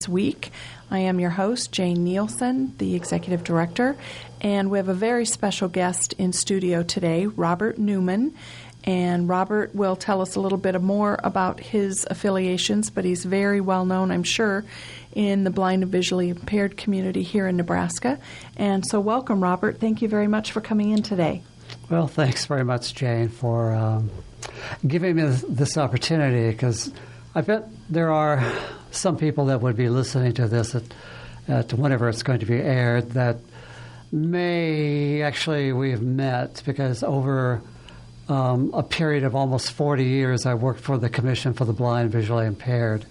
This week. I am your host, Jane Nielsen, the Executive Director, and we have a very special guest in studio today, Robert Newman. And Robert will tell us a little bit more about his affiliations, but he's very well known, I'm sure, in the blind and visually impaired community here in Nebraska. And so welcome, Robert. Thank you very much for coming in today. Well, thanks very much, Jane, for giving me this opportunity, because I bet there are some people that would be listening to this at whenever it's going to be aired that may actually we've met, because over a period of almost 40 years I worked for the Commission for the Blind and Visually Impaired,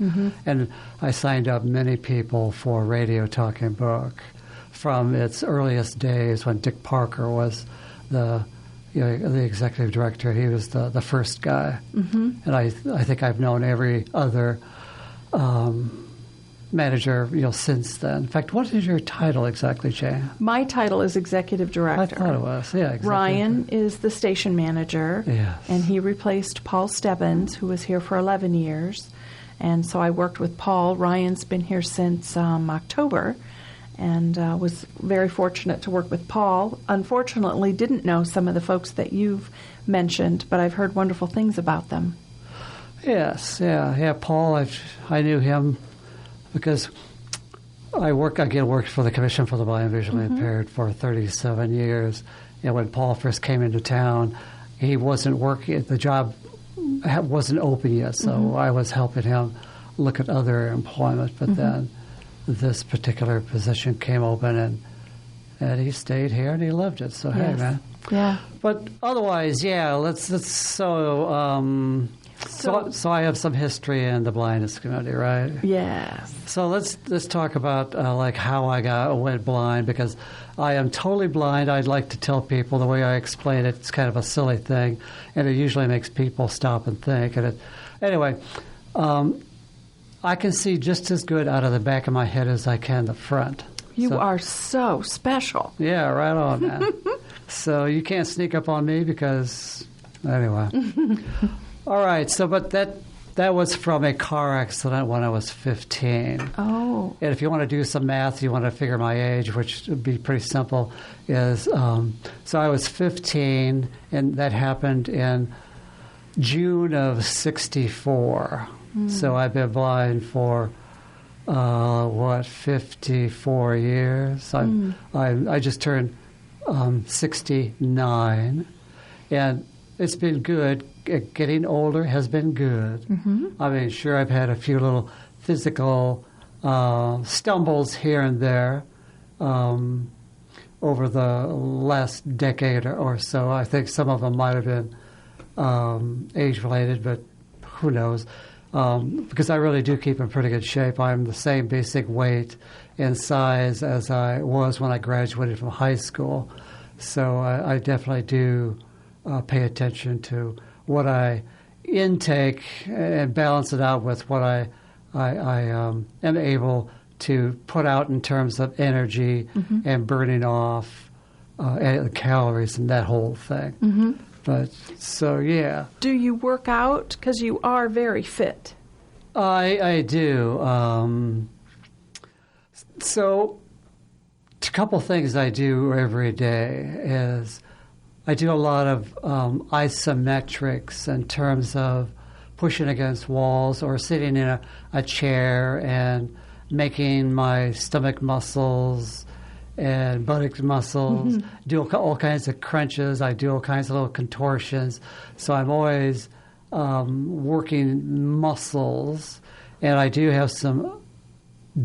and I signed up many people for Radio Talking Book from its earliest days when Dick Parker was the executive director. He was the first guy, and I think I've known every other manager since then. In fact, what is your title exactly, Jane? My title is Executive Director. I thought it was, yeah. Executive. Ryan is the station manager, yes, and he replaced Paul Stebbins, who was here for 11 years. And so I worked with Paul. Ryan's been here since October, and was very fortunate to work with Paul. Unfortunately, didn't know some of the folks that you've mentioned, but I've heard wonderful things about them. Yes, yeah. Paul, I knew him because I worked for the Commission for the Blind and Visually Impaired for 37 years. And when Paul first came into town, he wasn't working. The job wasn't open yet, so I was helping him look at other employment. But then this particular position came open, and he stayed here and he loved it. So hey, man. Yeah. But otherwise, yeah. So I have some history in the blindness community, right? Yes. So let's talk about how I went blind, because I am totally blind. I'd like to tell people the way I explain it. It's kind of a silly thing, and it usually makes people stop and think. Anyway, I can see just as good out of the back of my head as I can the front. You are so special. Yeah, right on, man. So you can't sneak up on me because, anyway. All right, but that was from a car accident when I was 15. Oh. And if you want to do some math, you want to figure my age, which would be pretty simple, is so I was 15, and that happened in June of 64. So I've been blind for, 54 years? I just turned 69, and it's been good. Getting older has been good. I mean, sure, I've had a few little physical stumbles here and there over the last decade or so. I think some of them might have been age-related, but who knows? Because I really do keep in pretty good shape. I'm the same basic weight and size as I was when I graduated from high school. So I definitely do pay attention to what I intake and balance it out with what I am able to put out in terms of energy and burning off calories and that whole thing. But so, yeah. Do you work out? Because you are very fit. I do. So a couple things I do every day is I do a lot of isometrics in terms of pushing against walls or sitting in a chair and making my stomach muscles and buttock muscles, do all kinds of crunches. I do all kinds of little contortions. So I'm always working muscles. And I do have some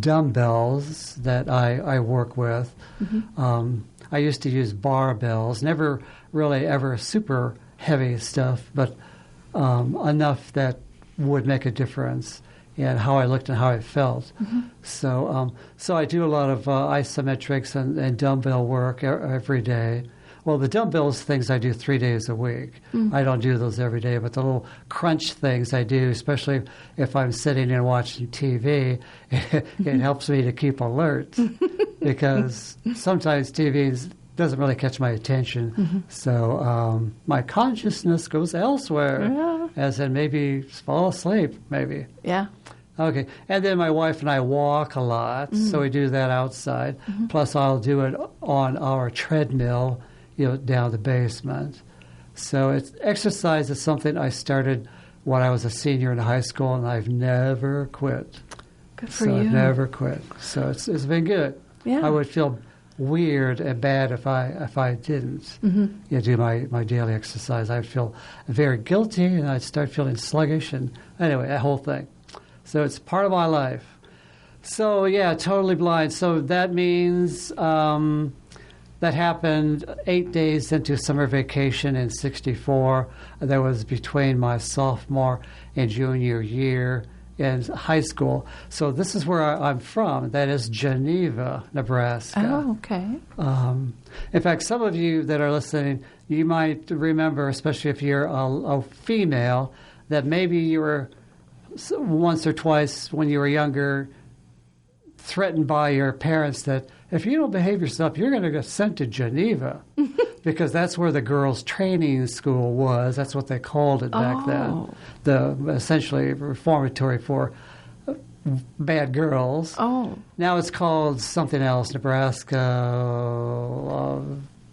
dumbbells that I work with. I used to use barbells, never really ever super heavy stuff, but enough that would make a difference in how I looked and how I felt. So I do a lot of isometrics and dumbbell work every day. Well, the dumbbells things I do 3 days a week. I don't do those every day, but the little crunch things I do, especially if I'm sitting and watching TV, it helps me to keep alert because sometimes TV doesn't really catch my attention. So my consciousness goes elsewhere, as in maybe fall asleep, maybe. Yeah. Okay. And then my wife and I walk a lot, so we do that outside. Plus, I'll do it on our treadmill, down the basement. So exercise is something I started when I was a senior in high school, and I've never quit. Good for you. I've never quit. So it's been good. Yeah. I would feel weird and bad if I didn't do my daily exercise. I'd feel very guilty, and I'd start feeling sluggish, and anyway, that whole thing. So it's part of my life. So yeah, totally blind. So that means that happened 8 days into summer vacation in '64. That was between my sophomore and junior year in high school. So this is where I'm from. That is Geneva, Nebraska. Oh, okay. In fact, some of you that are listening, you might remember, especially if you're a female, that maybe you were once or twice when you were younger threatened by your parents that if you don't behave yourself, you're going to get sent to Geneva because that's where the girls' training school was. That's what they called it back then. Essentially reformatory for bad girls. Oh. Now it's called something else, Nebraska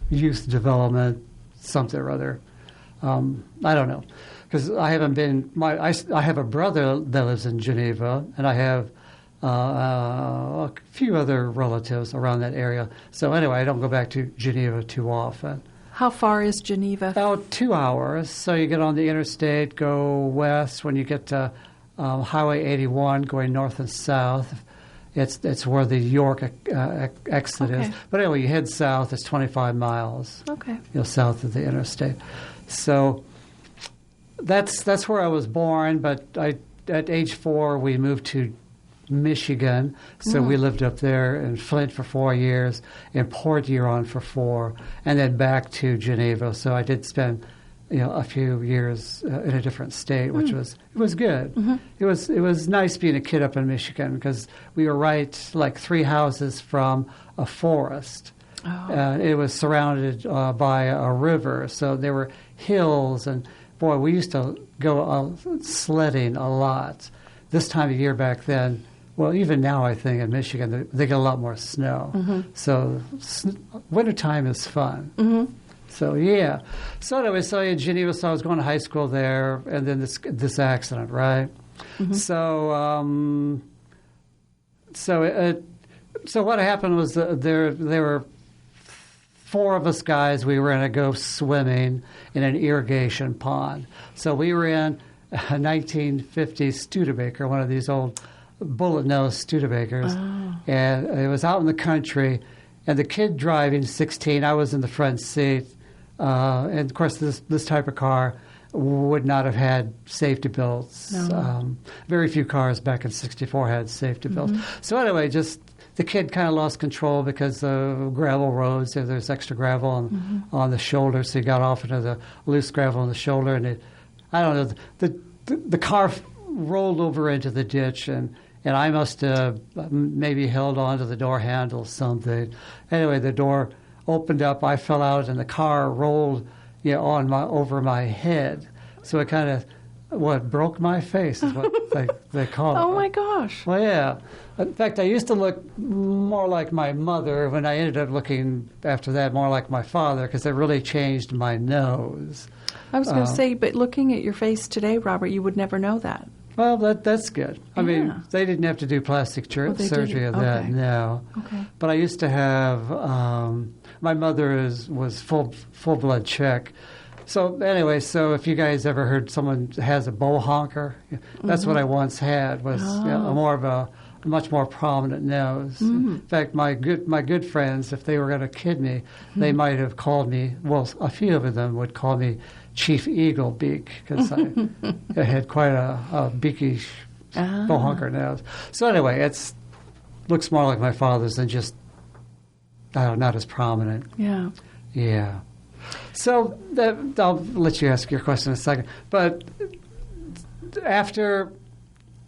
Youth Development, something or other. I don't know. Because I haven't been, I have a brother that lives in Geneva, and I have a few other relatives around that area. So anyway, I don't go back to Geneva too often. How far is Geneva? About 2 hours. So you get on the interstate, go west. When you get to Highway 81, going north and south, it's where the York exit is. But anyway, you head south. It's 25 miles. Okay. South of the interstate. So that's where I was born. But at age 4, we moved to Michigan, so we lived up there in Flint for 4 years, in Port Huron for 4, and then back to Geneva. So I did spend, a few years in a different state, which was good. It was nice being a kid up in Michigan because we were right like 3 houses from a forest. It was surrounded by a river, so there were hills, and boy, we used to go sledding a lot. This time of year back then. Well, even now, I think in Michigan, they get a lot more snow. So wintertime is fun. So, yeah. So anyway, so in Geneva, so I was going to high school there, and then this accident, right? So what happened was there were 4 of us guys. We were going to go swimming in an irrigation pond. So we were in a 1950s Studebaker, one of these old bullet-nosed Studebakers, and it was out in the country, and the kid driving, 16, I was in the front seat, and of course this type of car would not have had safety belts. No. Very few cars back in '64 had safety belts. So anyway, just the kid kind of lost control because of gravel roads, there's extra gravel on the shoulder, so he got off into the loose gravel on the shoulder, and I don't know, the car rolled over into the ditch, and I must have maybe held onto the door handle or something. Anyway, the door opened up, I fell out, and the car rolled over my head. So it kind of, broke my face is what they call it. Oh, my gosh. Well, yeah. In fact, I used to look more like my mother when I ended up looking, after that, more like my father, because it really changed my nose. I was going to say, but looking at your face today, Robert, you would never know that. Well, that's good. I mean, they didn't have to do plastic surgery of that, no. Okay. But I used to have, my mother was full blood Czech. So anyway, so if you guys ever heard someone has a bow honker, that's what I once had, was a much more prominent nose. In fact, my good friends, if they were going to kid me, they might have called me, well, a few of them would call me Chief Eagle Beak, because I had quite a beaky bow honker nose. So anyway, it looks more like my father's than just, not as prominent. Yeah. Yeah. So I'll let you ask your question in a second. But after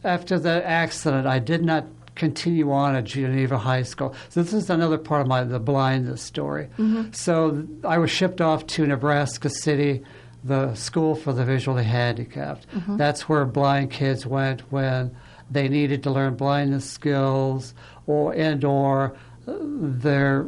the accident, I did not continue on at Geneva High School. So this is another part of the blindness story. So I was shipped off to Nebraska City, the School for the Visually Handicapped. That's where blind kids went when they needed to learn blindness skills, or their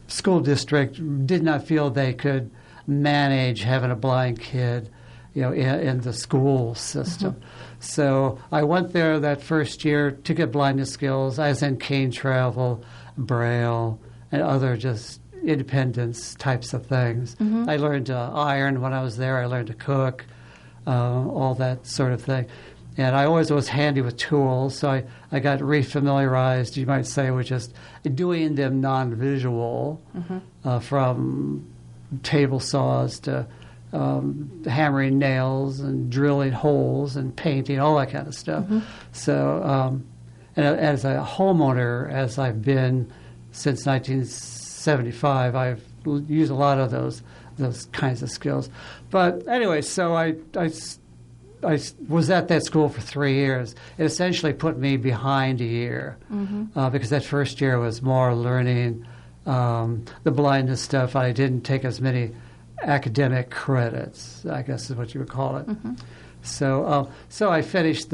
school district did not feel they could manage having a blind kid, in the school system. Mm-hmm. So I went there that first year to get blindness skills. I was in cane travel, Braille, and other just independence types of things. Mm-hmm. I learned to iron when I was there. I learned to cook, all that sort of thing. And I always was handy with tools, so I got refamiliarized, you might say, with just doing them non-visual, mm-hmm. From table saws to hammering nails and drilling holes and painting, all that kind of stuff. Mm-hmm. So, and as a homeowner, as I've been since 1975, I've used a lot of those kinds of skills. But anyway, so I was at that school for 3 years. It essentially put me behind a year, mm-hmm. Because that first year was more learning the blindness stuff. I didn't take as many academic credits, I guess is what you would call it. Mm-hmm. So I finished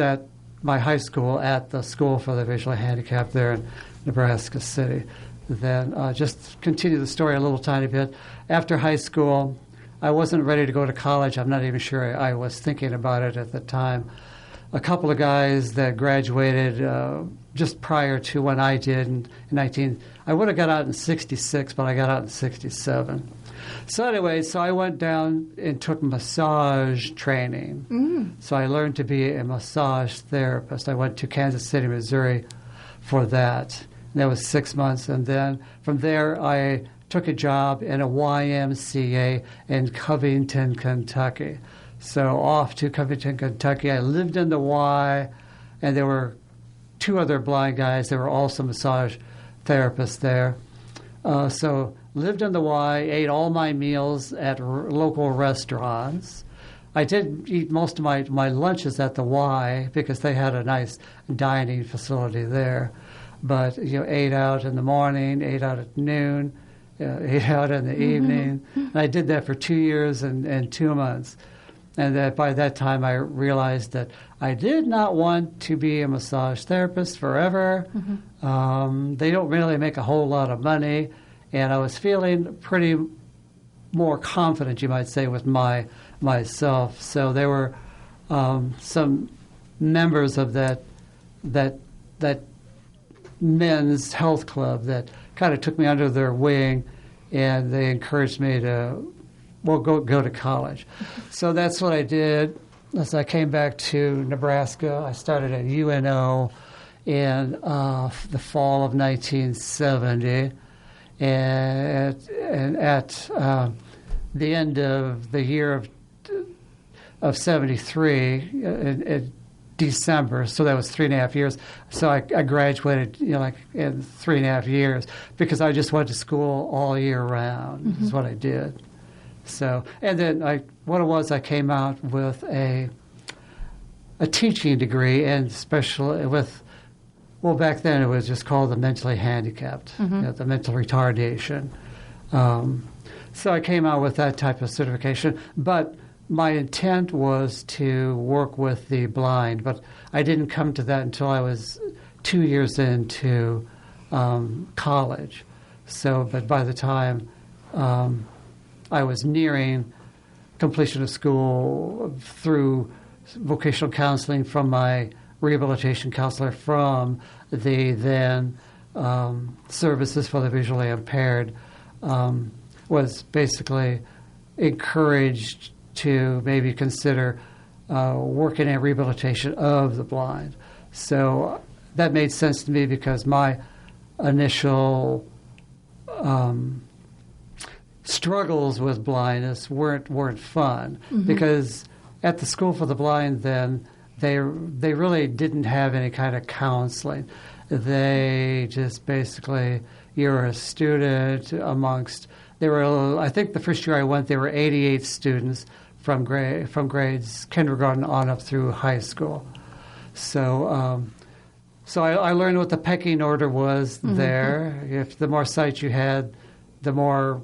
my high school at the School for the Visually Handicapped there in Nebraska City. Then just continue the story a little tiny bit. After high school, I wasn't ready to go to college. I'm not even sure I was thinking about it at the time. A couple of guys that graduated just prior to when I did I would have got out in 66, but I got out in 67. So anyway, I went down and took massage training. Mm. So I learned to be a massage therapist. I went to Kansas City, Missouri for that. And that was 6 months. And then from there, I took a job in a YMCA in Covington, Kentucky. So off to Covington, Kentucky. I lived in the Y, and there were 2 other blind guys. They were also massage therapists there. So lived in the Y, ate all my meals at local restaurants. I did eat most of my lunches at the Y because they had a nice dining facility there. But, ate out in the morning, ate out at noon, ate out in the evening. And I did that for 2 years and 2 months. And that by that time, I realized that I did not want to be a massage therapist forever. Mm-hmm. They don't really make a whole lot of money. And I was feeling pretty more confident, you might say, with myself. So there were some members of that men's health club that kind of took me under their wing, and they encouraged me to go to college. So that's what I did. As I came back to Nebraska, I started at UNO in the fall of 1970. And at the end of the year of 73, in December, so that was 3.5 years. So I graduated, in 3.5 years because I just went to school all year round. Mm-hmm. Is what I did. So, and then I came out with a teaching degree and especially with. Well, back then it was just called the mentally handicapped, mm-hmm. The mental retardation. So I came out with that type of certification. But my intent was to work with the blind. But I didn't come to that until I was 2 years into college. So, but by the time I was nearing completion of school through vocational counseling from my rehabilitation counselor from the then Services for the Visually Impaired, was basically encouraged to maybe consider working in rehabilitation of the blind. So that made sense to me because my initial struggles with blindness weren't fun, mm-hmm. because at the School for the Blind then they really didn't have any kind of counseling. They just basically, you're a student amongst, I think the first year I went, there were 88 students from grades kindergarten on up through high school. So I learned what the pecking order was mm-hmm. there. If the more sight you had, the more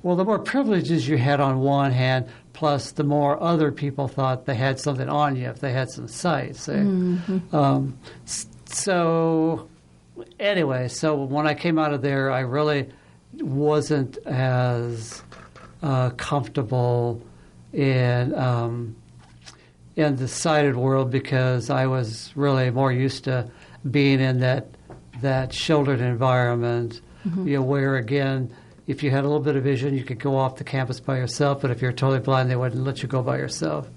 privileges you had on one hand, plus the more other people thought they had something on you if they had some sight. See? So anyway, so when I came out of there, I really wasn't as comfortable in the sighted world because I was really more used to being in that sheltered environment, where again, if you had a little bit of vision, you could go off the campus by yourself, but if you're totally blind, they wouldn't let you go by yourself.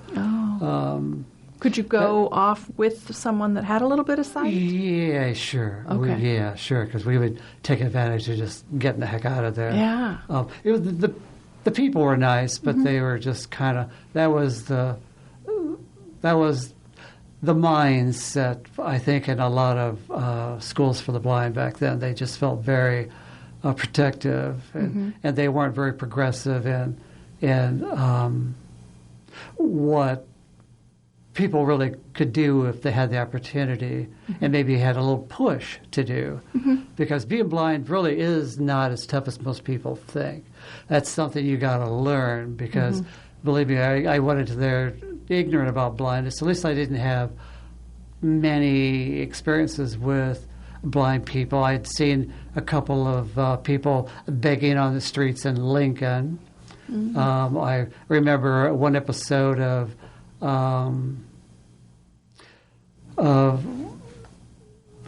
Could you go off with someone that had a little bit of sight? Yeah, sure. Okay. Sure, because we would take advantage of just getting the heck out of there. Yeah. It was the people were nice, but they were just kind of, that was the mindset, I think, in a lot of schools for the blind back then. They just felt very protective, and they weren't very progressive in what people really could do if they had the opportunity, and maybe had a little push to do. Because being blind really is not as tough as most people think. That's something you got to learn, because believe me, I went into there ignorant about blindness. At least I didn't have many experiences with blind people. I'd seen a couple of people begging on the streets in Lincoln. I remember one episode of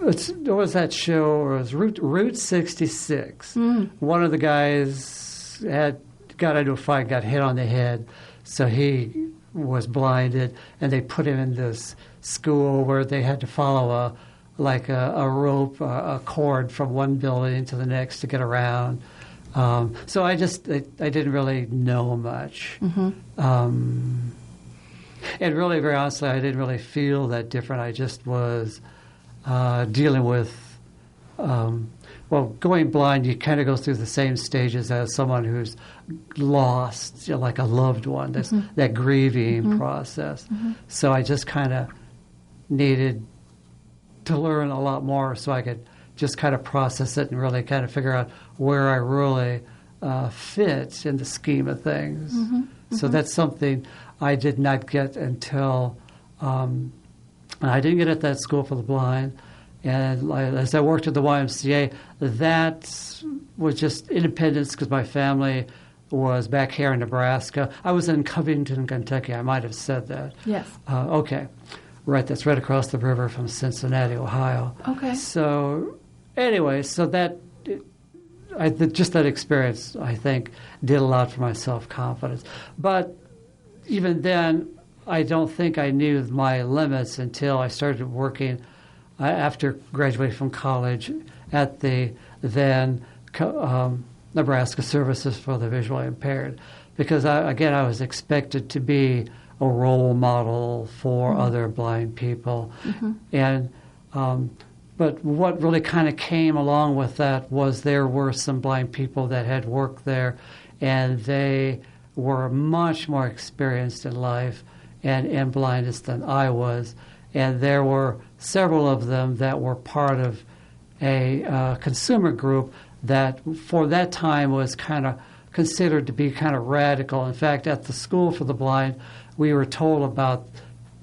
there was that show, it was Route 66. One of the guys had got into a fight, got hit on the head, so he was blinded, and they put him in this school where they had to follow a rope, a cord from one building to the next to get around. So I didn't really know much. And really, very honestly, I didn't really feel that different. I just was dealing with, going blind, you kind of go through the same stages as someone who's lost, like a loved one, that grieving process. So I just kind of needed to learn a lot more so I could just kind of process it and really kind of figure out where I really fit in the scheme of things. So that's something I did not get until, I didn't get at that school for the blind. And as I worked at the YMCA, that was just independence because my family was back here in Nebraska. I was in Covington, Kentucky. I might have said that. Yes. Okay. Right, that's right across the river from Cincinnati, Ohio. Okay. So anyway, so just that experience, I think, did a lot for my self-confidence. But even then, I don't think I knew my limits until I started working after graduating from college at the then Nebraska Services for the Visually Impaired. Because, I was expected to be a role model for other blind people. And but what really kind of came along with that was there were some blind people that had worked there, and they were much more experienced in life and in blindness than I was. And there were several of them that were part of a consumer group that for that time was kind of considered to be kind of radical. In fact, at the School for the Blind, we were told about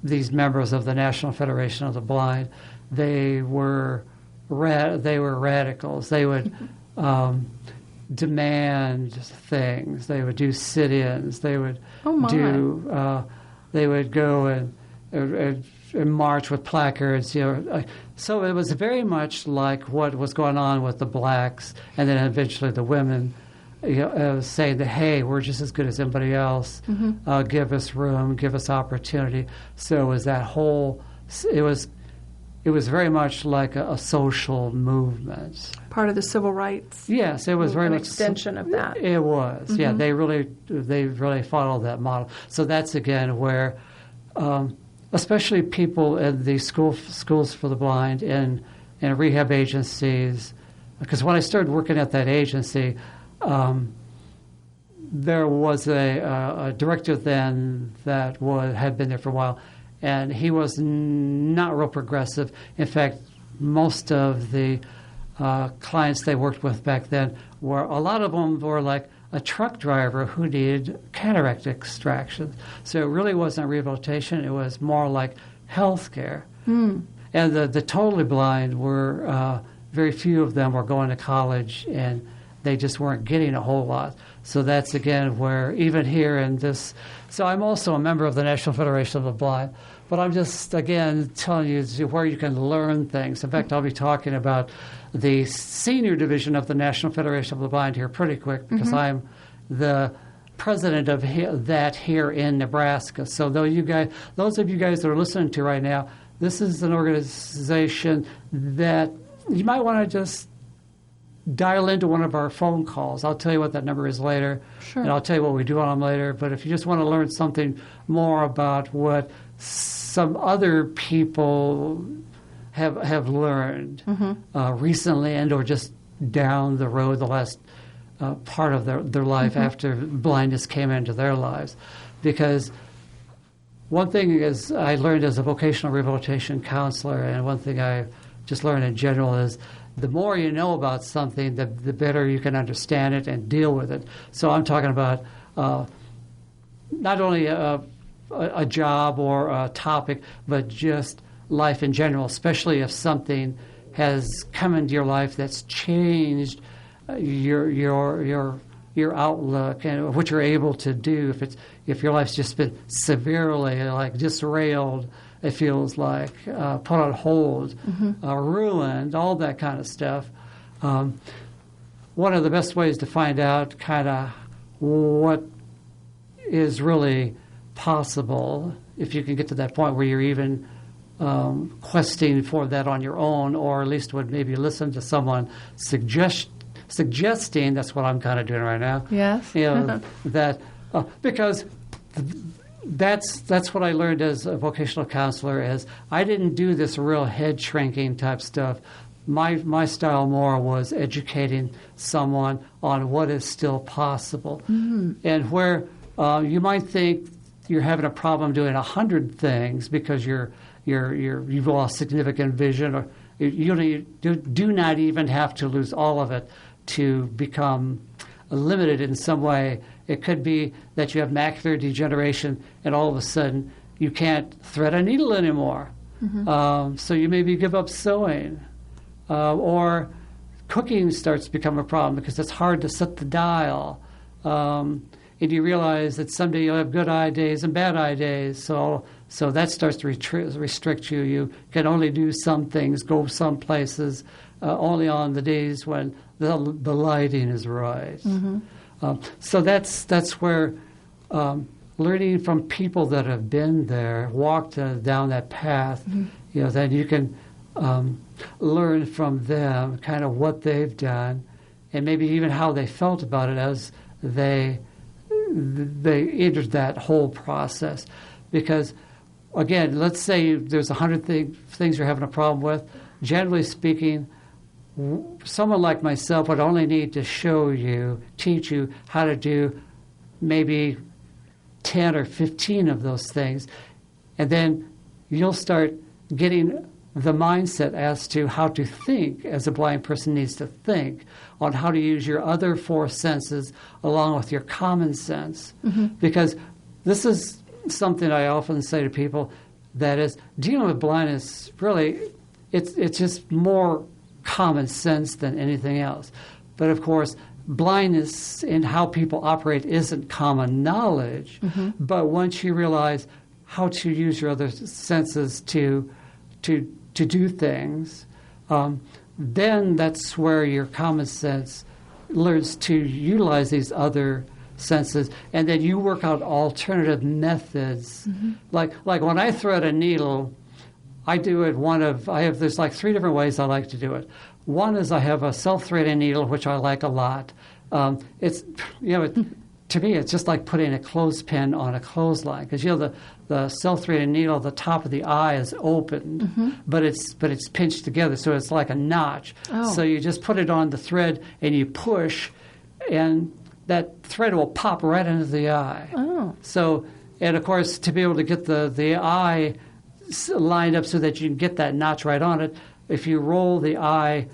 these members of the National Federation of the Blind. They were radicals. They would demand things. They would do sit-ins. They would they would go and march with placards. So it was very much like what was going on with the blacks, and then eventually the women. Saying that, hey, we're just as good as anybody else. Give us room, give us opportunity. So it was that whole. It was very much like a social movement. Part of the civil rights. Yes, it was very much extension of that. It was. Yeah, they really followed that model. So that's again where, especially people in the schools for the blind and rehab agencies, because when I started working at that agency. There was a director then that had been there for a while, and he was not real progressive. In fact, most of the clients they worked with back then a lot of them were like, a truck driver who needed cataract extraction. So it really wasn't rehabilitation. It was more like health care. And the totally blind were, very few of them were going to college, and they just weren't getting a whole lot. So that's, again, where even here in this, so I'm also a member of the National Federation of the Blind, but I'm just, again, telling you where you can learn things. In fact, I'll be talking about the senior division of the National Federation of the Blind here pretty quick, because I'm the president of that here in Nebraska. So those of you guys that are listening to right now, this is an organization that you might want to just dial into one of our phone calls. I'll tell you what that number is later, and I'll tell you what we do on them later. But if you just want to learn something more about what some other people have learned recently and or just down the road the last part of their life after blindness came into their lives. Because one thing is I learned as a vocational rehabilitation counselor, and one thing I just learned in general is the more you know about something, the better you can understand it and deal with it. So I'm talking about not only a job or a topic, but just life in general, especially if something has come into your life that's changed your outlook and what you're able to do. If your life's just been severely like disrailed, it feels like put on hold, ruined, all that kind of stuff. One of the best ways to find out kind of what is really possible, if you can get to that point where you're even questing for that on your own, or at least would maybe listen to someone suggesting, that's what I'm kind of doing right now. Yes. That because that's what I learned as a vocational counselor. Is I didn't do this real head shrinking type stuff. My style more was educating someone on what is still possible, and where you might think you're having a problem doing 100 things because you've lost significant vision, or you do not even have to lose all of it to become limited in some way. It could be that you have macular degeneration and all of a sudden you can't thread a needle anymore. So you maybe give up sewing. Or cooking starts to become a problem because it's hard to set the dial. And you realize that someday you'll have good eye days and bad eye days. So that starts to restrict you. You can only do some things, go some places, only on the days when the lighting is right. So that's where learning from people that have been there, walked down that path, then you can learn from them kind of what they've done and maybe even how they felt about it as they entered that whole process. Because, again, let's say there's 100 things you're having a problem with. Generally speaking, someone like myself would only need to teach you how to do maybe 10 or 15 of those things. And then you'll start getting the mindset as to how to think as a blind person needs to think, on how to use your other 4 senses along with your common sense. Because this is something I often say to people, that is, dealing with blindness, really, it's just more common sense than anything else. But of course, blindness and how people operate isn't common knowledge. But once you realize how to use your other senses to do things, then that's where your common sense learns to utilize these other senses, and then you work out alternative methods. Like when I thread a needle, I do it there's like 3 different ways I like to do it. One is I have a self-threading needle, which I like a lot. It's to me, it's just like putting a clothespin on a clothesline, because the self-threading needle, the top of the eye is opened, but it's pinched together, so it's like a notch. So you just put it on the thread and you push, and that thread will pop right into the eye. So, and of course, to be able to get the eye lined up so that you can get that notch right on it, if you roll the eye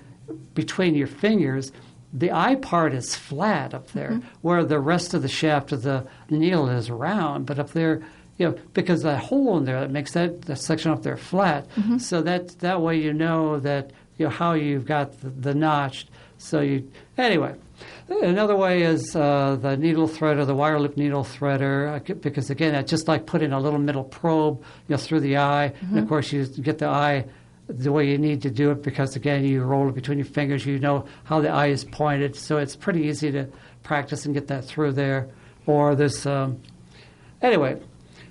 between your fingers, the eye part is flat up there, where the rest of the shaft of the needle is round. But up there, because that hole in there that makes that section up there flat. So that way you know that how you've got the notch. So anyway. Another way is the needle threader, the wire loop needle threader, because again, it's just like putting a little metal probe, through the eye. And of course, you get the eye the way you need to do it because again, you roll it between your fingers. You know how the eye is pointed, so it's pretty easy to practice and get that through there. Or there's anyway.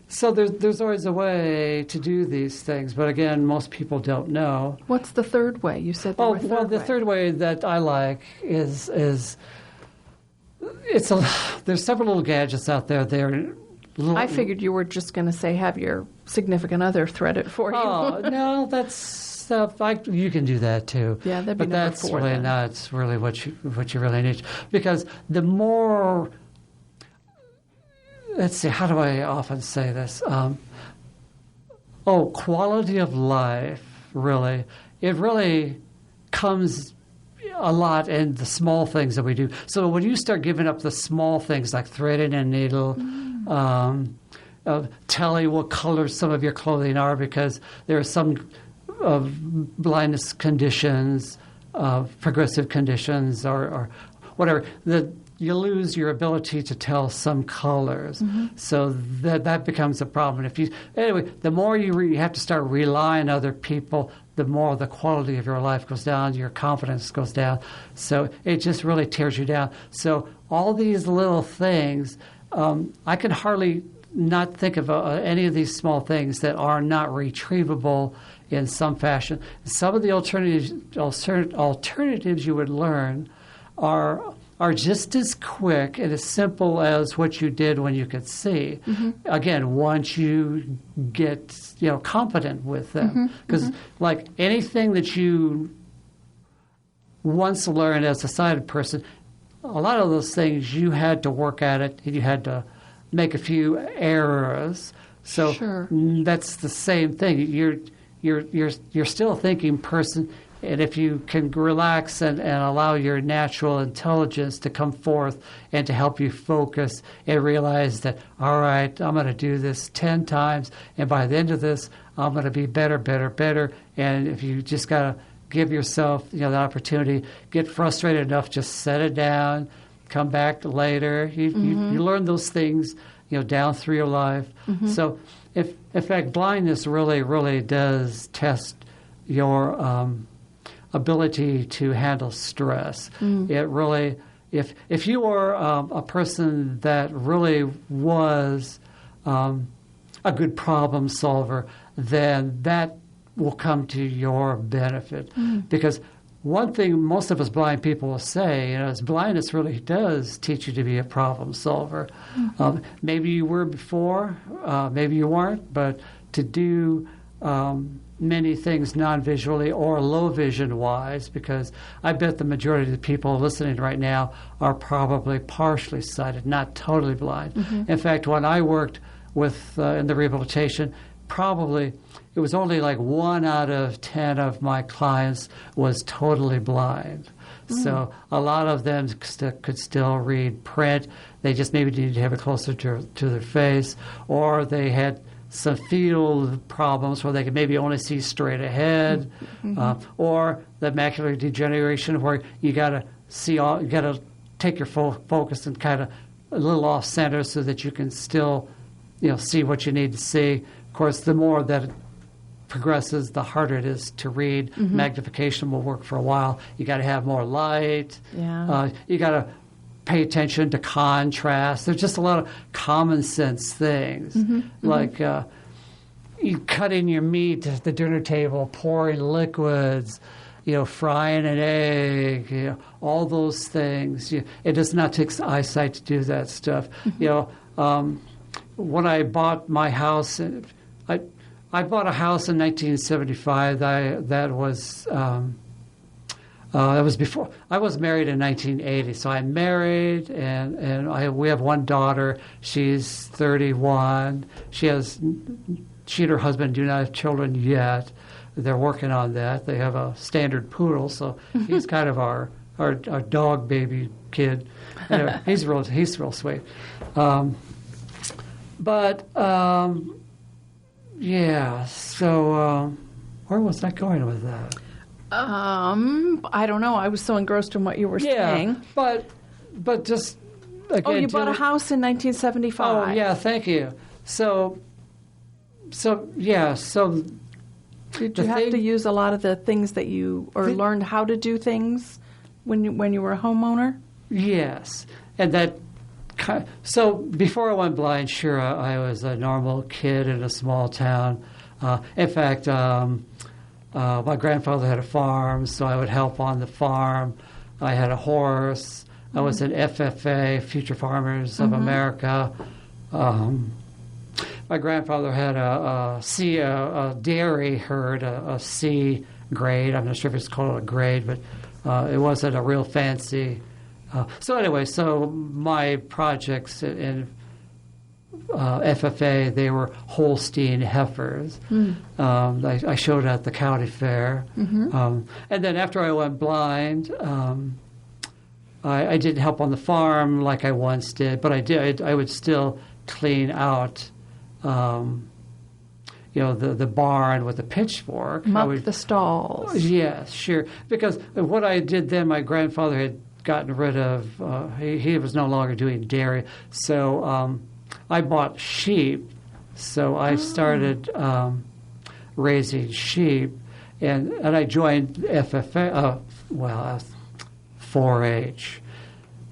So there's always a way to do these things, but again, most people don't know. What's the third way? You said the third way that I like is there's several little gadgets out there. I figured you were just going to say have your significant other thread it for you. Oh no, that's stuff you can do that too. Yeah, that'd be but number that's 4 really then. not really what you really need, because the more. Let's see, how do I often say this? Quality of life, really. It really comes a lot in the small things that we do. So when you start giving up the small things like threading a needle, telling what colors some of your clothing are, because there are some blindness conditions, progressive conditions, or whatever, you lose your ability to tell some colors. So that becomes a problem. The more you have to start relying on other people, the more the quality of your life goes down, your confidence goes down. So it just really tears you down. So all these little things, I can hardly not think of any of these small things that are not retrievable in some fashion. Some of the alternatives you would learn are just as quick and as simple as what you did when you could see. Again, once you get competent with them, because like anything that you once learned as a sighted person, a lot of those things you had to work at it and you had to make a few errors. So that's the same thing. You're still a thinking person. And if you can relax and allow your natural intelligence to come forth and to help you focus and realize that, all right, I'm going to do this 10 times, and by the end of this, I'm going to be better. And if you just got to give yourself the opportunity, get frustrated enough, just set it down, come back later. You learn those things down through your life. So in fact, blindness really, really does test your ability to handle stress. It really, if you are a person that really was a good problem solver, then that will come to your benefit. Because one thing most of us blind people will say, is blindness really does teach you to be a problem solver. Maybe you were before, maybe you weren't, but to do many things non-visually or low vision-wise, because I bet the majority of the people listening right now are probably partially sighted, not totally blind. In fact, when I worked with in the rehabilitation, probably it was only like 1 out of 10 of my clients was totally blind. So a lot of them could still read print. They just maybe needed to have it closer to their face, or they had some field problems where they could maybe only see straight ahead, or the macular degeneration where you got to take your focus and kind of a little off center so that you can still see what you need to see. Of course, the more that it progresses, the harder it is to read. Magnification will work for a while. You got to have more light. You got to pay attention to contrast. There's just a lot of common sense things, like you cutting your meat at the dinner table, pouring liquids, frying an egg, all those things. It does not take eyesight to do that stuff. When I bought my house, I bought a house in 1975. That was before I was married in 1980. So I'm married, and we have one daughter. She's 31. She and her husband do not have children yet. They're working on that. They have a standard poodle, so he's kind of our our dog baby kid. Anyway, he's real sweet. Yeah. So where was I going with that? I don't know. I was so engrossed in what you were saying. But just again. Oh, you bought a house in 1975. Oh, yeah. Thank you. So yeah. So did you have to use a lot of the things that you learned how to do things when you were a homeowner? Yes, and that. So before I went blind, sure, I was a normal kid in a small town. In fact, my grandfather had a farm, so I would help on the farm. I had a horse. I was an FFA, Future Farmers of America. My grandfather had a dairy herd, a C grade. I'm not sure if it's called a grade, but it wasn't a real fancy. So anyway, my projects in FFA, they were Holstein heifers. I showed at the county fair. And then after I went blind, I didn't help on the farm like I once did, but I would still clean out the barn with a pitchfork. Muck the stalls. Yes, sure. Because what I did then, my grandfather had gotten rid of, he was no longer doing dairy. So I bought sheep. So I started raising sheep. And I joined FFA, 4-H.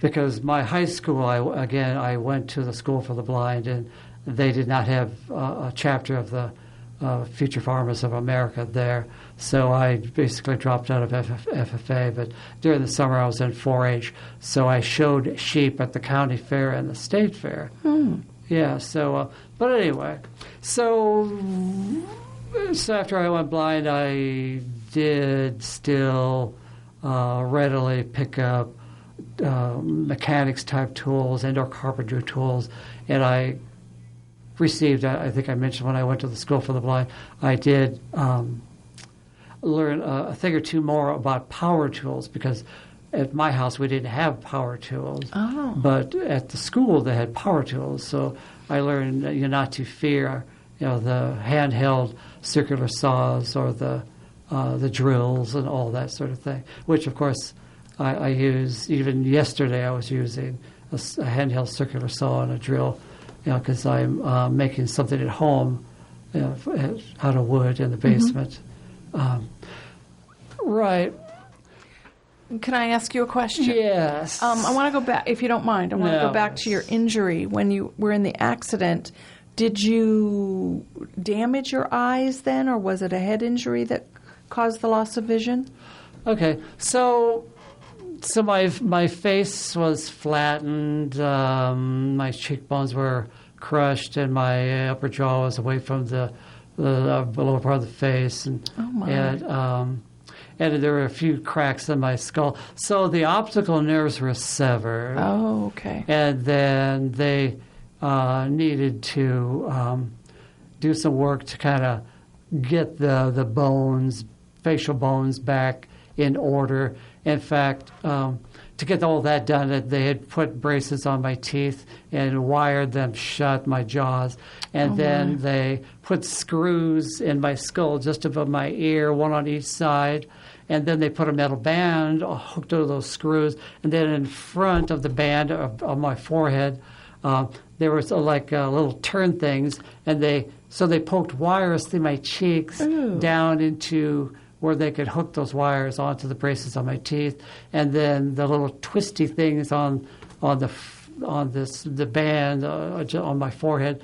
Because my high school, I went to the School for the Blind, and they did not have a chapter of the Future Farmers of America there. So I basically dropped out of FFA, but during the summer I was in 4-H. So I showed sheep at the county fair and the state fair. Yeah, so, but anyway, so after I went blind, I did still readily pick up mechanics type tools and or carpentry tools, and I received, I think I mentioned when I went to the School for the Blind, I did learn a thing or two more about power tools, because at my house we didn't have power tools, but at the school they had power tools. So I learned not to fear the handheld circular saws or the drills and all that sort of thing, which of course I use. Even yesterday I was using a handheld circular saw and a drill, because I'm making something at home out of wood in the basement. Right. Can I ask you a question? Yes. I want to go back, if you don't mind. I want to go back to your injury. When you were in the accident, did you damage your eyes then, or was it a head injury that caused the loss of vision? Okay. So my face was flattened, my cheekbones were crushed, and my upper jaw was away from the lower part of the face, and there were a few cracks in my skull. So the optical nerves were severed. Oh, okay. And then they needed to do some work to kind of get the bones, facial bones, back in order. In fact, to get all that done, they had put braces on my teeth and wired them shut, my jaws. And then they put screws in my skull just above my ear, one on each side. And then they put a metal band hooked to those screws. And then in front of the band of my forehead, there was little turn things. And they poked wires through my cheeks down into where they could hook those wires onto the braces on my teeth, and then the little twisty things on the band on my forehead,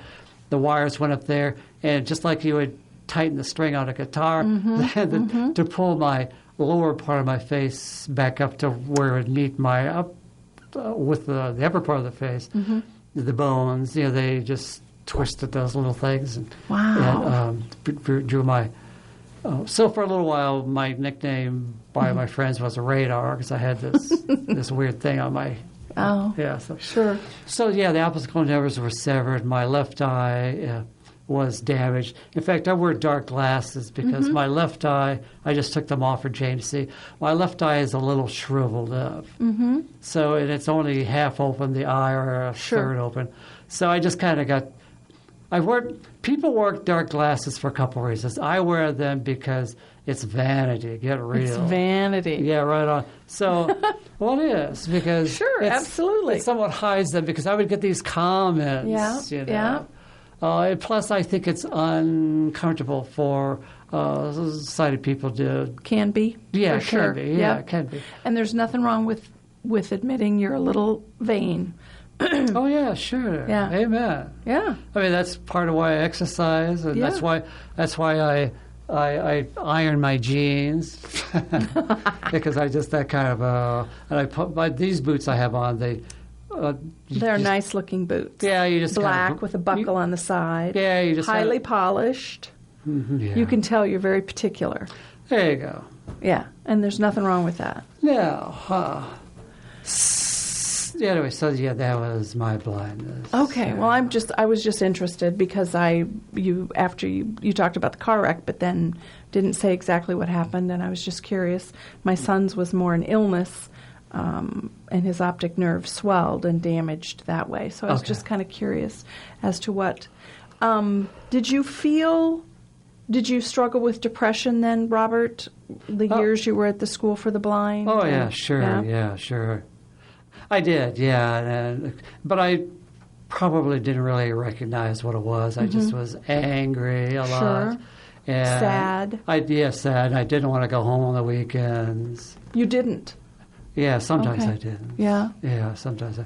the wires went up there, and just like you would tighten the string on a guitar, to pull my lower part of my face back up to where it would meet my up with the upper part of the face, the bones. They just twisted those little things, and drew my. So for a little while, my nickname by my friends was a radar, because I had this weird thing on my. Oh, yeah. Sure. So the optical nerves were severed. My left eye was damaged. In fact, I wear dark glasses because my left eye, I just took them off for Jane to see. My left eye is a little shriveled up. So, and it's only half open, the eye, or a third open. So I just kind of got, people wear dark glasses for a couple of reasons. I wear them because it's vanity, get real. It's vanity. Yeah, right on. So, well, it is, because absolutely. It somewhat hides them, because I would get these comments, you know. And plus, I think it's uncomfortable for sighted people to... Can be. Yeah, for sure. Can be. Yeah, it can be. And there's nothing wrong with admitting you're a little vain. Oh, yeah, sure. Yeah. Amen. Yeah. I mean, that's part of why I exercise, and that's why I iron my jeans, because I just that kind of and I put these boots I have on. They're nice looking boots. Yeah, you just black kind of, with a buckle on the side. Yeah, you just highly polished. Yeah. You can tell you're very particular. There you go. Yeah, and there's nothing wrong with that. No. Anyway, so yeah, that was my blindness. Okay, well, I was just interested because after you talked about the car wreck, but then didn't say exactly what happened, and I was just curious. My son's was more an illness, and his optic nerve swelled and damaged that way. So I was just kind of curious as to what. Did you struggle with depression then, Robert, the years you were at the School for the Blind? Oh, yeah, sure, yeah, sure. I did, yeah, but I probably didn't really recognize what it was. I just was angry a lot. And sad. Sad. I didn't want to go home on the weekends. You didn't? Yeah, sometimes I didn't. Yeah? Yeah, sometimes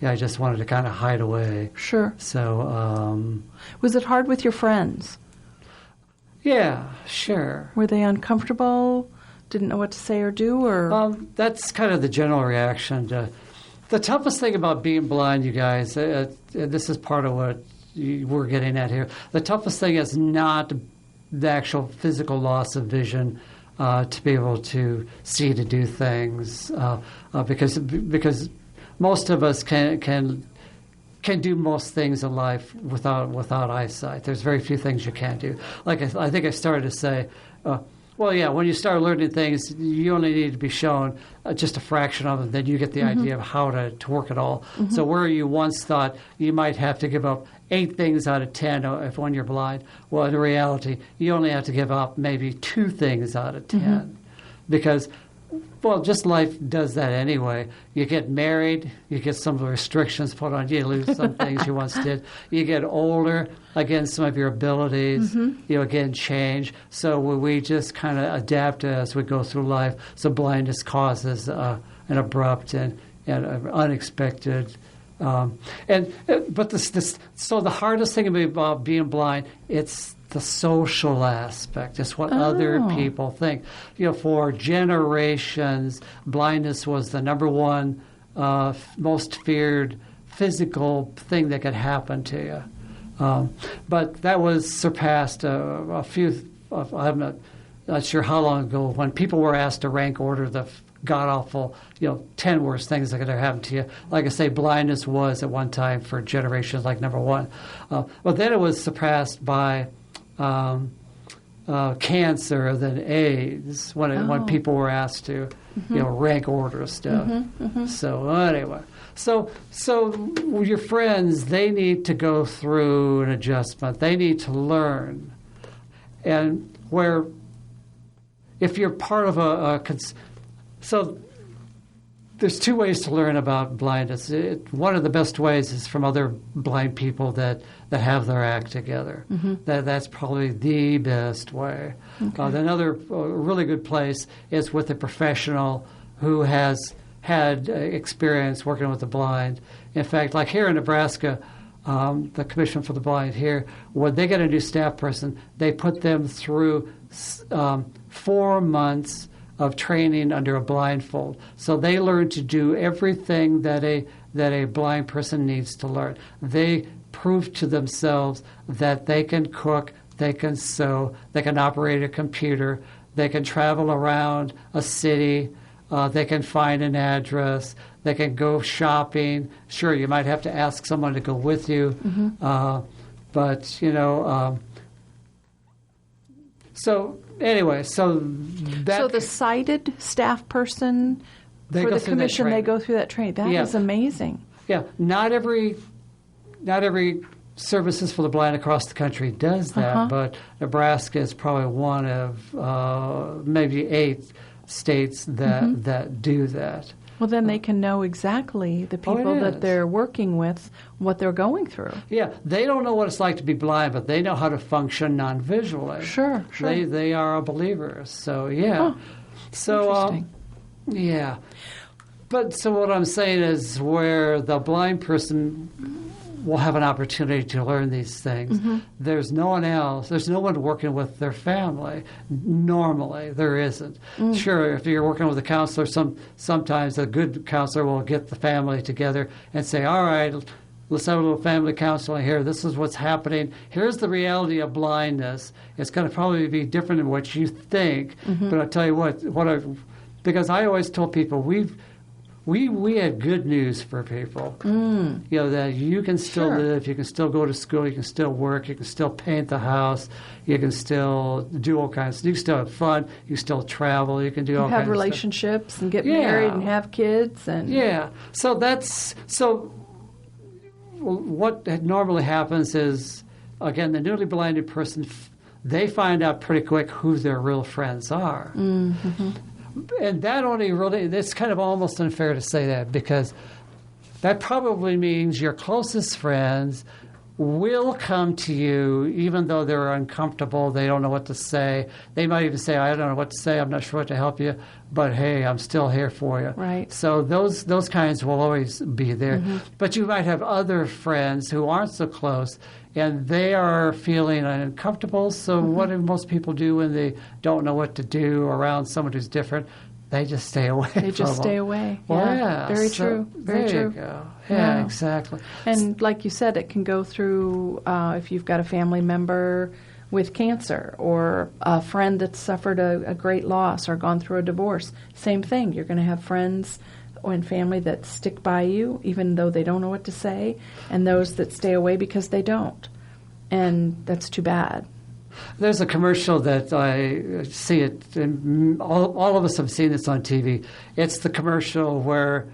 I just wanted to kind of hide away. Sure. So, was it hard with your friends? Yeah, sure. Were they uncomfortable? Didn't know what to say or do, or? That's kind of the general reaction to... The toughest thing about being blind, you guys, this is part of what we're getting at here. The toughest thing is not the actual physical loss of vision to be able to see, to do things, because most of us can do most things in life without eyesight. There's very few things you can't do. Like I think I started to say. Well, yeah, when you start learning things, you only need to be shown just a fraction of them, then you get the idea of how to work it all. So where you once thought you might have to give up 8 things out of 10 when you're blind, well, in reality, you only have to give up maybe 2 things out of 10. Because, well, just life does that anyway. You get married, you get some of the restrictions put on you, you lose some things you once did. You get older, again, some of your abilities, again, change. So we just kind of adapt as we go through life. So blindness causes an abrupt and unexpected. So the hardest thing about being blind, it's the social aspect. It's what other people think. For generations, blindness was the number one most feared physical thing that could happen to you. But that was surpassed I'm not sure how long ago, when people were asked to rank order the god-awful, 10 worst things that could have happened to you. Like I say, blindness was at one time for generations like number one. But then it was surpassed by cancer, then AIDS, when people were asked to, rank order stuff. So anyway, so your friends, they need to go through an adjustment. They need to learn, and if you're part of so there's 2 ways to learn about blindness. One of the best ways is from other blind people that have their act together. That's probably the best way. Another really good place is with a professional who has had experience working with the blind. In fact, like here in Nebraska, the Commission for the Blind here, when they get a new staff person, they put them through 4 months of training under a blindfold. So they learn to do everything that a blind person needs to learn. They prove to themselves that they can cook, they can sew, they can operate a computer, they can travel around a city, they can find an address, they can go shopping. Sure, you might have to ask someone to go with you. But, so anyway, so that... So the sighted staff person for the commission, they go through that training. That is amazing. Yeah, not every Services for the Blind across the country does that, but Nebraska is probably one of maybe 8 states that do that. Well, then they can know exactly the people that they're working with, what they're going through. Yeah, they don't know what it's like to be blind, but they know how to function non-visually. Sure. They are believers. So, yeah. Interesting. Yeah. But so what I'm saying is where the blind person will have an opportunity to learn these things. There's no one else. There's no one working with their family. Normally, there isn't. Sure, if you're working with a counselor, sometimes a good counselor will get the family together and say, all right, let's have a little family counseling here. This is what's happening. Here's the reality of blindness. It's going to probably be different than what you think. But I'll tell you because I always told people, we had good news for people. That you can still live, you can still go to school, you can still work, you can still paint the house, you can still do all kinds of, you can still have fun, you can still travel, you can do all kinds of stuff. Have relationships and get married and have kids. So what normally happens is, again, the newly blinded person, they find out pretty quick who their real friends are. And that it's kind of almost unfair to say that, because that probably means your closest friends will come to you even though they're uncomfortable, they don't know what to say. They might even say, I don't know what to say, I'm not sure what to help you, but hey, I'm still here for you. Right. So those kinds will always be there. But you might have other friends who aren't so close, and they are feeling uncomfortable. So what do most people do when they don't know what to do around someone who's different? They just stay away. They just stay away. Very true. Very there true. You go. Yeah, exactly. And like you said, it can go through if you've got a family member with cancer or a friend that's suffered a great loss or gone through a divorce. Same thing. You're going to have friends and family that stick by you even though they don't know what to say, and those that stay away because they don't. And that's too bad. There's a commercial that I see it, and all of us have seen this on TV. It's the commercial where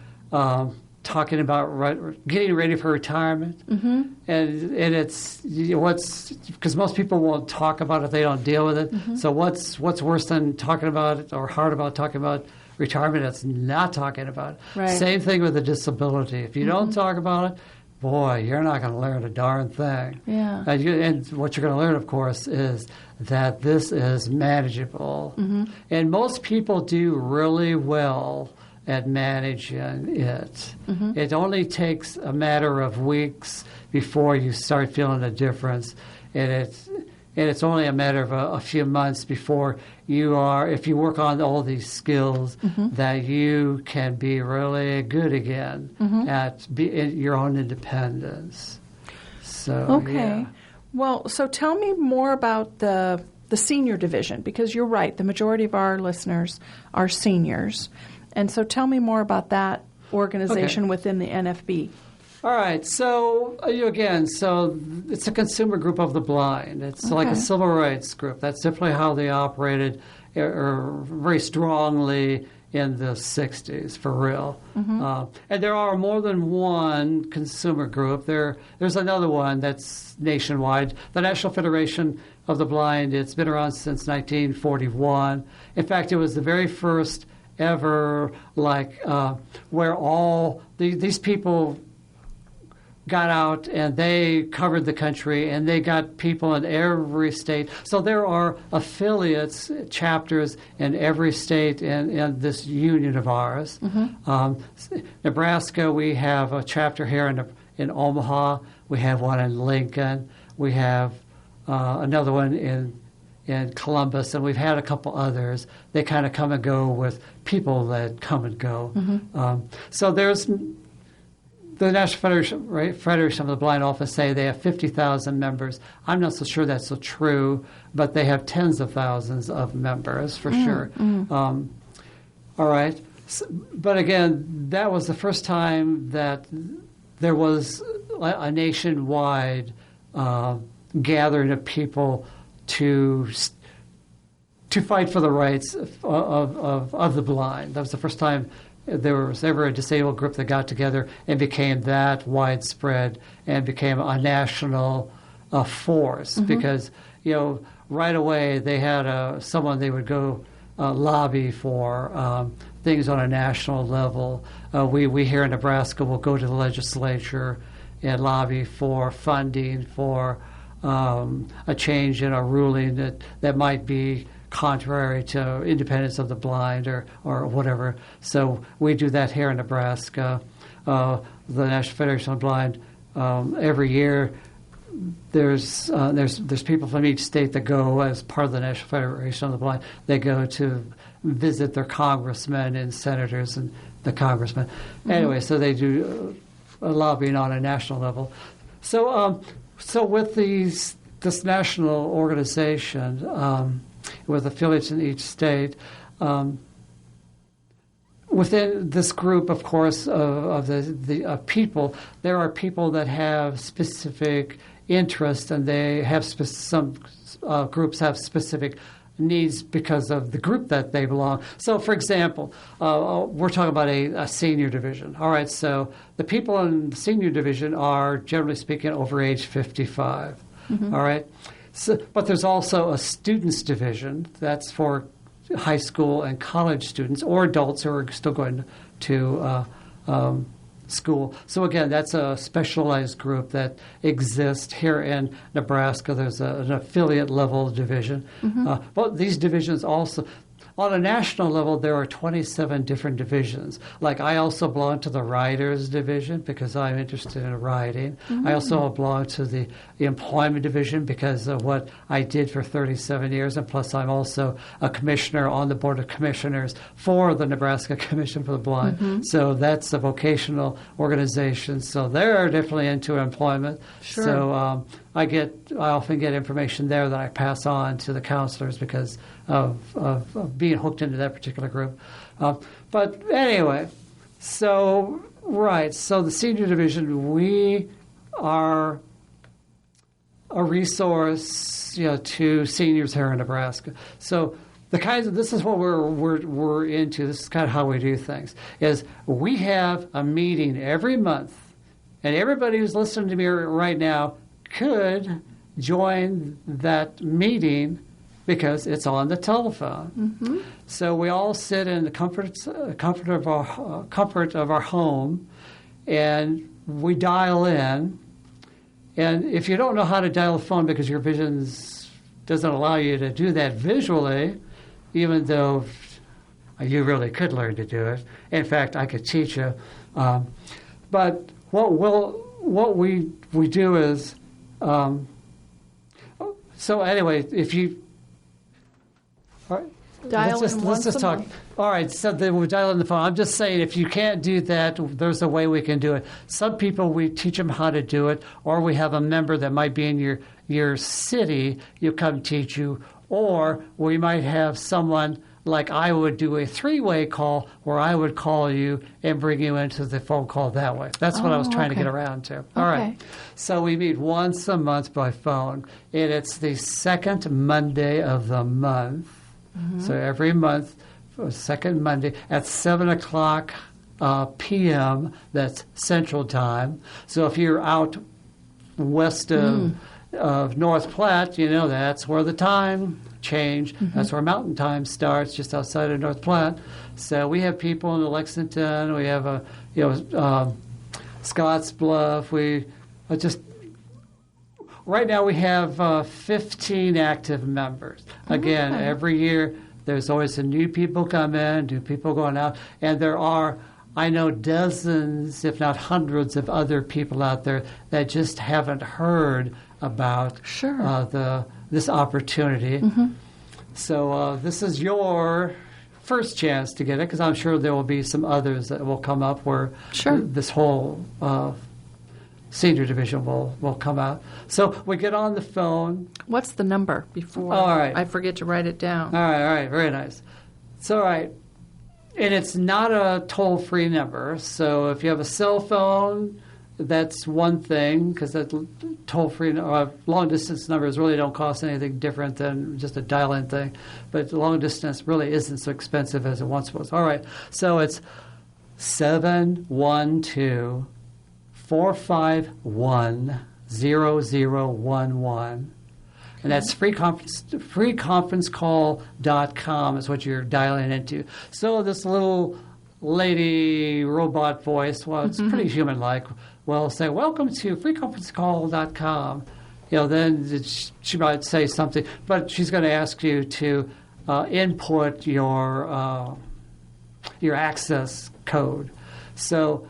talking about getting ready for retirement, and it's because most people won't talk about it, they don't deal with it. So what's worse than talking about it or hard about talking about retirement? It's not talking about it. Right. Same thing with a disability. If you don't talk about it, boy, you're not going to learn a darn thing. Yeah. And what you're going to learn, of course, is that this is manageable. And most people do really well at managing it. It only takes a matter of weeks before you start feeling a difference. And it's only a matter of a few months before if you work on all these skills, that you can be really good again at your own independence. So, Well, so tell me more about the senior division, because you're right, the majority of our listeners are seniors. And so tell me more about that organization within the NFB. All right, so it's a consumer group of the blind. It's like a civil rights group. That's definitely how they operated very strongly in the 60s, for real. And there are more than one consumer group. There's another one that's nationwide, the National Federation of the Blind. It's been around since 1941. In fact, it was the very first ever, where all these people got out and they covered the country, and they got people in every state. So there are affiliates, chapters in every state in this union of ours. Nebraska, we have a chapter here in Omaha. We have one in Lincoln. We have another one in Columbus, and we've had a couple others. They kind of come and go with people that come and go. So there's the National Federation of the Blind often say they have 50,000 members. I'm not so sure that's so true, but they have tens of thousands of members for sure. All right. But again, that was the first time that there was a nationwide gathering of people to fight for the rights of the blind. That was the first time there was ever a disabled group that got together and became that widespread and became a national force. Because, right away they had someone they would go lobby for things on a national level. We here in Nebraska will go to the legislature and lobby for funding for a change in a ruling that might be contrary to independence of the blind or whatever. So we do that here in Nebraska. The National Federation of the Blind, every year there's people from each state that go as part of the National Federation of the Blind. They go to visit their congressmen and senators and the congressmen. Anyway, so they do lobbying on a national level. So with this national organization with affiliates in each state, within this group, of course, of the people, there are people that have specific interests, and they have some groups have specific needs because of the group that they belong. So, for example, we're talking about a senior division. All right, so the people in the senior division are, generally speaking, over age 55. All right, so, but there's also a students division that's for high school and college students or adults who are still going to school. So again, that's a specialized group that exists here in Nebraska. There's an affiliate level division. But these divisions also, on a national level, there are 27 different divisions. Like I also belong to the writers division because I'm interested in writing. I also belong to the employment division because of what I did for 37 years. And plus I'm also a commissioner on the Board of Commissioners for the Nebraska Commission for the Blind. So that's a vocational organization. So they're definitely into employment. Sure. So I often get information there that I pass on to the counselors because of being hooked into that particular group. But anyway, so the senior division, we are a resource, to seniors here in Nebraska. So this is what we're into. This is kind of how we do things. Is we have a meeting every month, and everybody who's listening to me right now could join that meeting because it's on the telephone. So we all sit in the comfort of our home, and we dial in. And if you don't know how to dial a phone because your vision doesn't allow you to do that visually, even though you really could learn to do it. In fact, I could teach you. But what we do is, so anyway, if you, all right, let's just talk. All right, so then we dial in the phone. I'm just saying, if you can't do that, there's a way we can do it. Some people, we teach them how to do it, or we have a member that might be in your city, you come teach you, or we might have someone like I would do a 3-way call where I would call you and bring you into the phone call that way. That's what I was trying to get around to. All right. So we meet once a month by phone, and it's the second Monday of the month. So every month, second Monday at 7 o'clock p.m., that's Central Time. So if you're out west of North Platte, that's where the time change. That's where Mountain Time starts, just outside of North Platte. So we have people in Lexington. We have Scottsbluff. We just right now we have 15 active members. Again, every year there's always new people come in, new people going out, and there are, I know, dozens, if not hundreds, of other people out there that just haven't heard about this opportunity. So this is your first chance to get it, because I'm sure there will be some others that will come up where this whole senior division will come out. So we get on the phone. What's the number before I forget to write it down? All right, very nice. It's all right. And it's not a toll-free number. So if you have a cell phone, that's one thing, because that toll-free long-distance numbers really don't cost anything different than just a dial-in thing. But long-distance really isn't so expensive as it once was. All right, so it's 712-451-0011. And that's freeconferencecall.com is what you're dialing into. So this little lady robot voice, well, it's pretty human-like, will say, welcome to freeconferencecall.com. Then she might say something, but she's going to ask you to input your access code. So,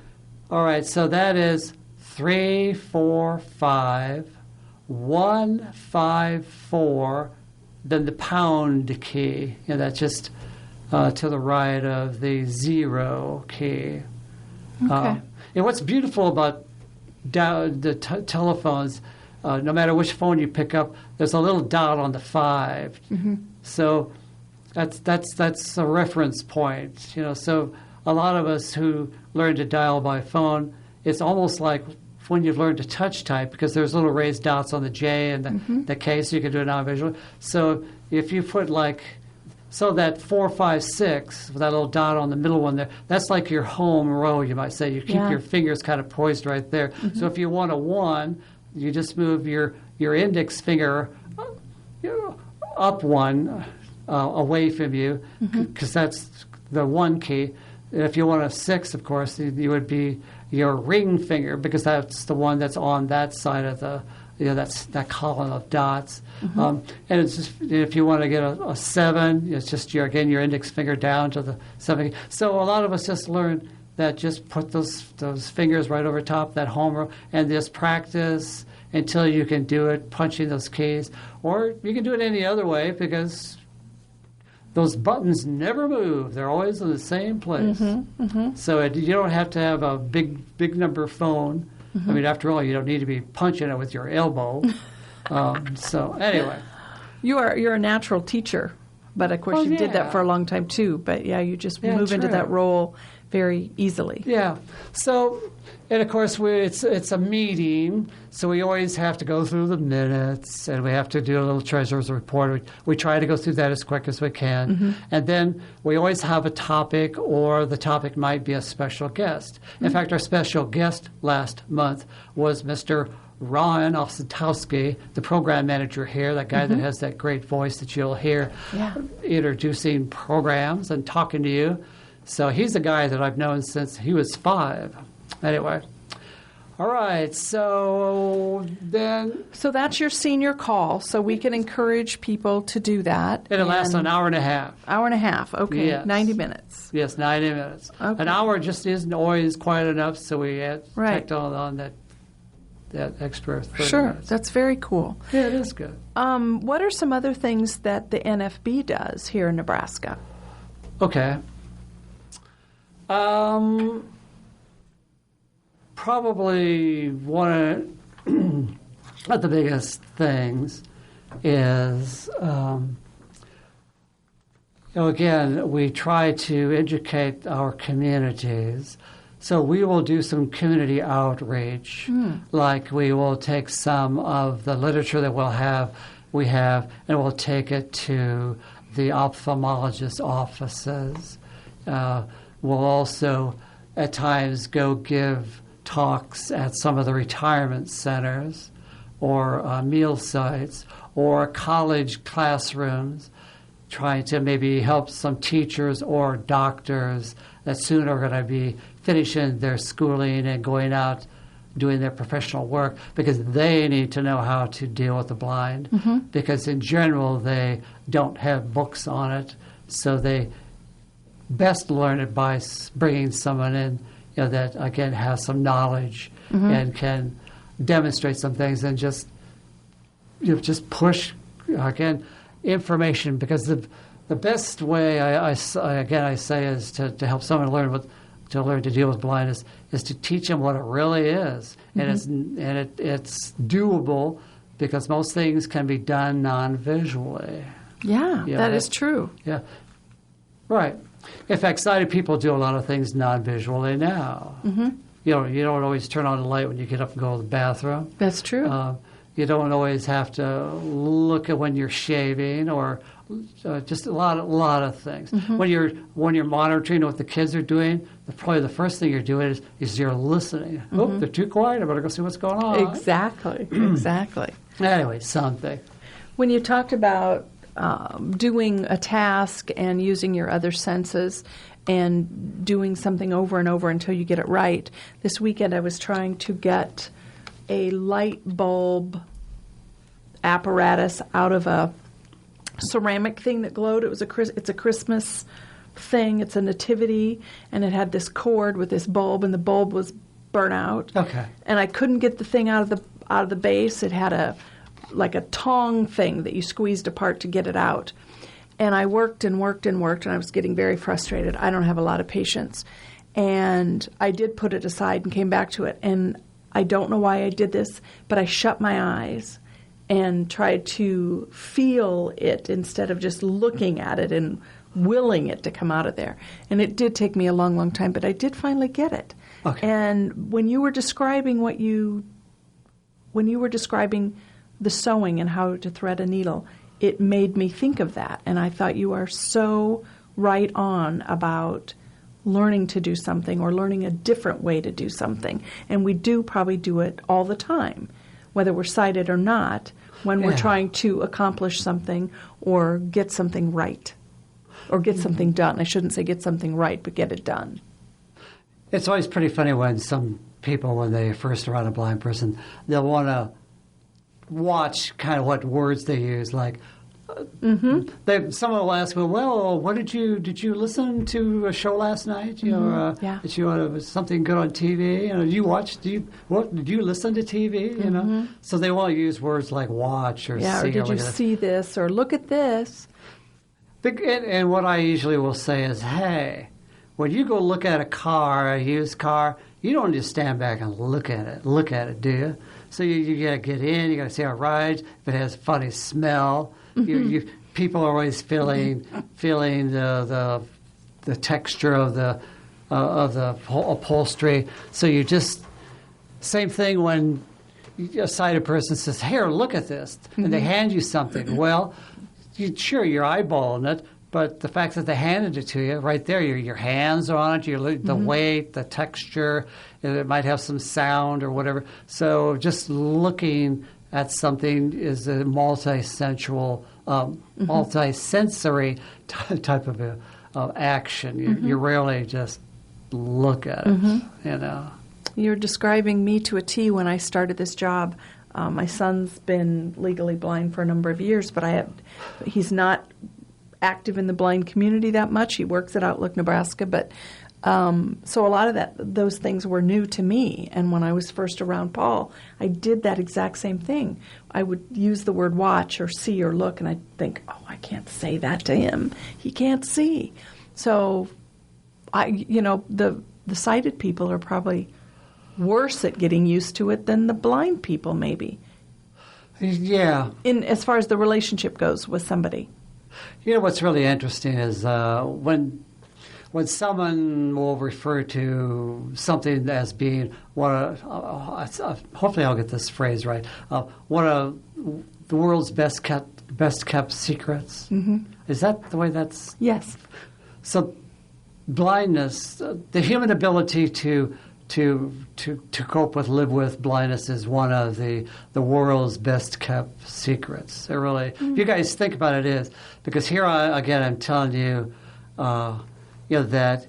all right, so that is 345-154, then the pound key. That's just to the right of the 0 key. Okay. And what's beautiful about the telephones, no matter which phone you pick up, there's a little dot on the 5. So that's a reference point. So a lot of us who learn to dial by phone, it's almost like when you've learned to touch type, because there's little raised dots on the J and the K, so you can do it non-visual. So if you put that 456 with that little dot on the middle one there, that's like your home row, you might say. You keep your fingers kind of poised right there. So if you want a 1, you just move your index finger up 1 away from you, because that's the 1 key. And if you want a 6, of course, you would be your ring finger, because that's the one that's on that side of the, that's that column of dots. And it's just, if you want to get a 7, it's just your index finger down to the 7. So a lot of us just learn that, just put those fingers right over top that home row, and just practice until you can do it punching those keys. Or you can do it any other way, because those buttons never move. They're always in the same place. So you don't have to have a big number phone. I mean, after all, you don't need to be punching it with your elbow. So anyway. You're a natural teacher, but of course you did that for a long time too. But you just move into that role very easily. Yeah. So, and of course, it's a meeting, so we always have to go through the minutes, and we have to do a little treasurer's report. We try to go through that as quick as we can. And then we always have a topic, or the topic might be a special guest. In fact, our special guest last month was Mr. Ron Osentowski, the program manager here, that guy that has that great voice that you'll hear introducing programs and talking to you. So he's a guy that I've known since he was 5. Anyway. All right, so then... So that's your senior call, so we can encourage people to do that. And it lasts an hour and a half. Hour and a half, okay. Yes. 90 minutes. Yes, 90 minutes. Okay. An hour just isn't always quite enough, so we tacked on that extra 30 minutes. That's very cool. Yeah, it is good. What are some other things that the NFB does here in Nebraska? Okay. Probably one of the biggest things is, again, we try to educate our communities. So we will do some community outreach, like we will take some of the literature that we have, and we'll take it to the ophthalmologist offices. We'll also, at times, go give talks at some of the retirement centers, or meal sites, or college classrooms, trying to maybe help some teachers or doctors that soon are going to be finishing their schooling and going out doing their professional work, because they need to know how to deal with the blind, because in general they don't have books on it, so they best learn it by bringing someone in that, again, has some knowledge and can demonstrate some things, and just push, again, information, because the best way I say is to help someone learn to deal with blindness is to teach them what it really is, and it's doable, because most things can be done non-visually. Yeah, that is true. Yeah, right. In fact, sighted people do a lot of things non-visually now. you don't always turn on the light when you get up and go to the bathroom. That's true. You don't always have to look at when you're shaving, or just a lot of things. Mm-hmm. When you're monitoring what the kids are doing, probably the first thing you're doing is you're listening. Mm-hmm. Oh, they're too quiet. I better go see what's going on. Exactly. Anyway, something. When you talked about doing a task and using your other senses and doing something over and over until you get it right, this weekend I was trying to get a light bulb apparatus out of a ceramic thing that glowed. It's a Christmas thing. It's a nativity, and it had this cord with this bulb, and the bulb was burnt out. Okay. And I couldn't get the thing out of the base. It had a tong thing that you squeezed apart to get it out. And I worked and worked and worked, and I was getting very frustrated. I don't have a lot of patience. And I did put it aside and came back to it. And I don't know why I did this, but I shut my eyes and tried to feel it instead of just looking at it and willing it to come out of there. And it did take me a long, long time, but I did finally get it. Okay. And when you were describing the sewing and how to thread a needle, it made me think of that. And I thought you are so right on about learning to do something or learning a different way to do something. And we do probably do it all the time, whether we're sighted or not, when we're trying to accomplish something or get something right or get something done. I shouldn't say get something right, but get it done. It's always pretty funny when some people, when they first are around a blind person, they'll want to watch kind of what words they use, like someone will ask, well, what did you listen to a show last night? Did you something good on TV? Did you listen to TV? You know, so they won't use words like watch or see. Or did you see this or look at this? And what I usually will say is, hey, when you go look at a used car, you don't just stand back and look at it, do you? So you got to get in, you got to see how it rides, if it has a funny smell. People are always feeling the texture of the upholstery. So you just, same thing when a sighted person says, here, look at this, and they hand you something. Well, sure, you're eyeballing it, but the fact that they handed it to you, right there, your hands are on it, the weight, the texture, it might have some sound or whatever. So just looking at something is a multi-sensual, multi-sensory type of action. You rarely just look at it, you know. You're describing me to a T when I started this job. My son's been legally blind for a number of years, but he's not active in the blind community that much. He works at Outlook, Nebraska, but so a lot of those things were new to me. And when I was first around Paul, I did that exact same thing. I would use the word watch or see or look, and I'd think, oh, I can't say that to him. He can't see. So, the sighted people are probably worse at getting used to it than the blind people, maybe. Yeah. As far as the relationship goes with somebody. You know, what's really interesting is when someone will refer to something as being hopefully I'll get this phrase right, one of the world's best kept secrets. Is that the way that's? Yes. So blindness, the human ability to cope with, live with blindness is one of the world's best kept secrets. It really, if you guys think about it, is because here I'm telling you, that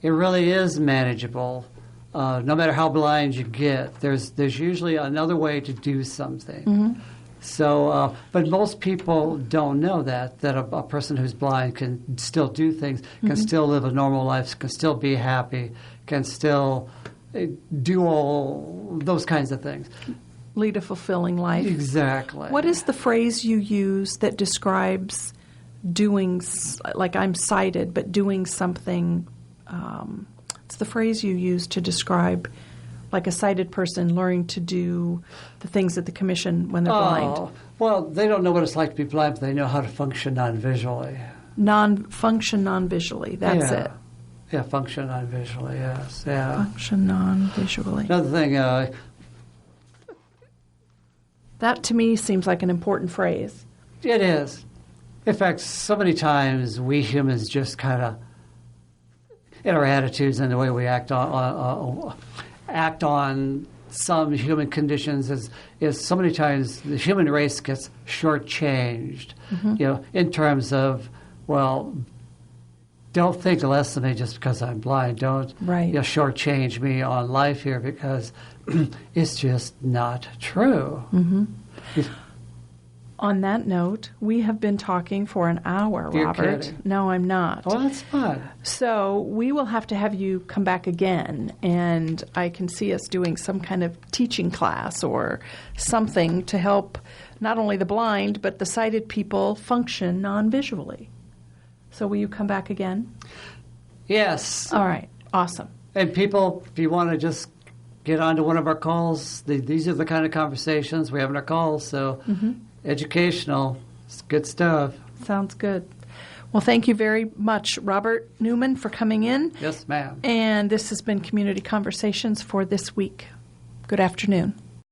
it really is manageable. No matter how blind you get, there's usually another way to do something. So, but most people don't know that a person who's blind can still do things, can still live a normal life, can still be happy, can still do all those kinds of things. Lead a fulfilling life. Exactly. What is the phrase you use that describes doing, like I'm sighted, but doing something? It's the phrase you use to describe like a sighted person learning to do the things at the commission when they're blind. Well, they don't know what it's like to be blind, but they know how to function non-visually. Function non-visually, that's it. Yeah, function non-visually, yes. Yeah. Function non-visually. Another thing, That to me seems like an important phrase. it is. In fact, so many times we humans just kind of, in our attitudes and the way we act on some human conditions is so many times the human race gets shortchanged, in terms of, well, don't think less of me just because I'm blind. Don't shortchange me on life here because it's just not true. Mm-hmm. On that note, we have been talking for an hour, You're Robert. kidding. No, I'm not. Oh, that's fun. So we will have to have you come back again, and I can see us doing some kind of teaching class or something to help not only the blind but the sighted people function non-visually. So will you come back again? Yes. All right. Awesome. And people, if you want to just get onto one of our calls, these are the kind of conversations we have in our calls. So educational, it's good stuff. Sounds good. Well, thank you very much, Robert Newman, for coming in. Yes, ma'am. And this has been Community Conversations for this week. Good afternoon.